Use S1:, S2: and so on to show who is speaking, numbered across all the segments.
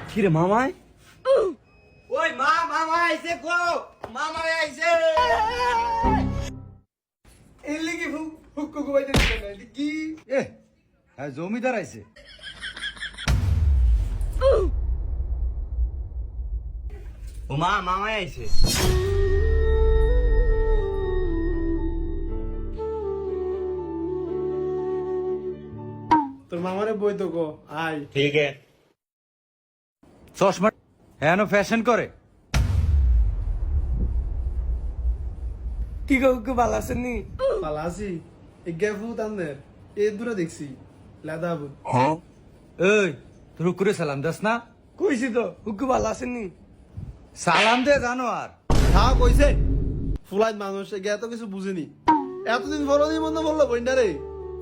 S1: কিরে মামাই?
S2: ওই মামা আইছে গো, মামা আইছে।
S3: এলি কি হুক্কু গুবাইতে দিছেন কি?
S1: হ্যাঁ জমিদার আইছে।
S2: ও মামা আইছে।
S3: তোর মামারে বই তো গো আই।
S2: ঠিক আছে।
S1: চশমা হ্যাঁ ফ্যাশন করে।
S4: কি গো ভালো আছেন নি?
S3: পালা আছি এ গেফু তান্দের এ দূরে দেখছি লাদাবু।
S1: এই তোর করে সালাম দাস না?
S4: কইছি তো হুকু ভালো আছেন নি?
S1: সালাম দে জানো আর
S3: হ্যাঁ কইছে ফুলাইত মানুষ এ গে তো কিছু বুঝিনি। এতদিন পর মনে বললো বইন্ডারে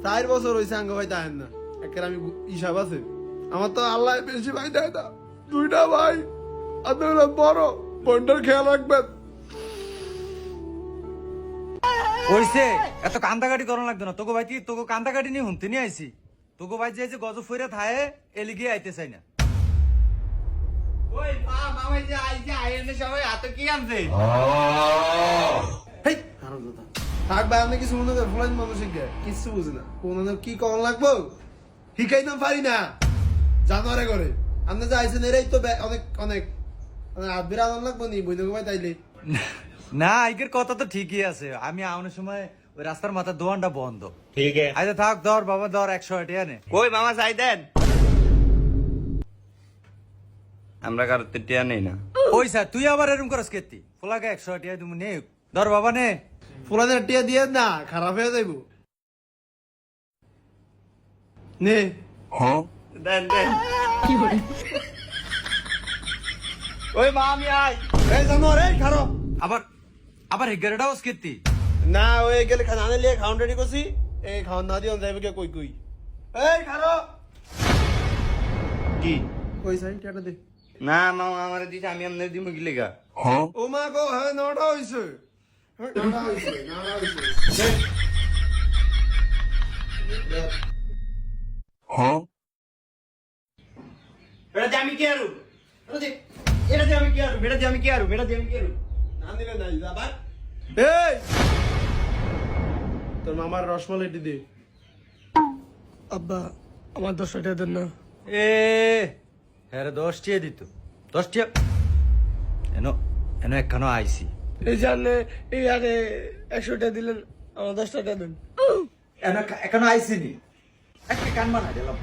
S3: 4 বছর হইছে আঙ্গ ভাই তাহেন না। একের আমি হিসাব আছে আমার তো আল্লাহ বেশি ভাই দেয় না, 2টা ভাই। আপনারা বড় বইন্ডার খেয়াল রাখবেন।
S1: কইছে এত কান্দাকাটি করন লাগতো না। তোকে ভাই তোকে কান্দাকাটি নিয়ে হুমতে নিয়ে আইছি। তোকে ভাই যে গজব ফইরা থায়ে এলিগে আইতে চাই না।
S2: ওই মামা যে আইছে, আইনে সবাই হাতে কি আনছে?
S3: হেই হারাম দাদা থাক ভাই, আপনি কিছু মনে করেন ফুলাইত মানুষ গে কিছু বুঝে না। কোন কি কখন লাগবো শিখাই না পারি না জানোয়ারে করে। আপনি যে আইছেন এরাই তো অনেক অনেক আদবির আনন্দ লাগবো নি বইনে ভাই তাইলে।
S1: না আইগের কথা তো ঠিকই আছে। আমি আউনের সময় ওই রাস্তার মাথার দোকানটা বন্ধ।
S2: ঠিক আছে।
S1: আচ্ছা থাক ধর বাবা ধর 100 টাকা নে।
S2: কই মামা চাই দেন? আমরা কারো টিয়া নেই না।
S1: ওই স্যার তুই আবার এরকম করস কেতি? ফোলাকে 100 টাকা তুমি নে। ধর বাবা নে।
S3: ফুলাদের টিয়া দিয়ে না খারাপ হয়ে যাইব। নে
S2: দেন দেন। ওই মা আমি আই।
S3: এই জানোয়ার এই খারাপ
S1: আবার আবার হেগারটাও কেতি?
S3: না ওই গেলে খানা আনে লিয়ে খাওয়ান রেডি করছি। এই খাওয়ান না দিয়ে যাইবে কে কই কই। এই খারাপ
S2: কি?
S3: কই সাই টাটা দে।
S2: না মামা আমারে দিছে, আমি আমনে দিমু কি লেগা?
S3: ও মা গো হ্যাঁ নটা হইছে। নটা হইছে নটা হইছে।
S2: এটা যে আমি কি আরু? এটা যে আমি কি আরু? এটা যে আমি কি আরু? এটা যে আমি কি আরু?
S3: না দিলে নাই যা ভাই। এই তোর মামার রসমালাইটি দে।
S4: আব্বা আমার 10 টাকা দেন না।
S1: এ হ্যাঁ 10 টাকা দিত। 10 টাকা এনো এনো একখানো আইছি।
S4: এই জানে এই আরে 100 টাকা দিলেন, আমার 10 টাকা দেন।
S1: এনো এখানে আইছি নি। একটা কান বানাই দিলাম।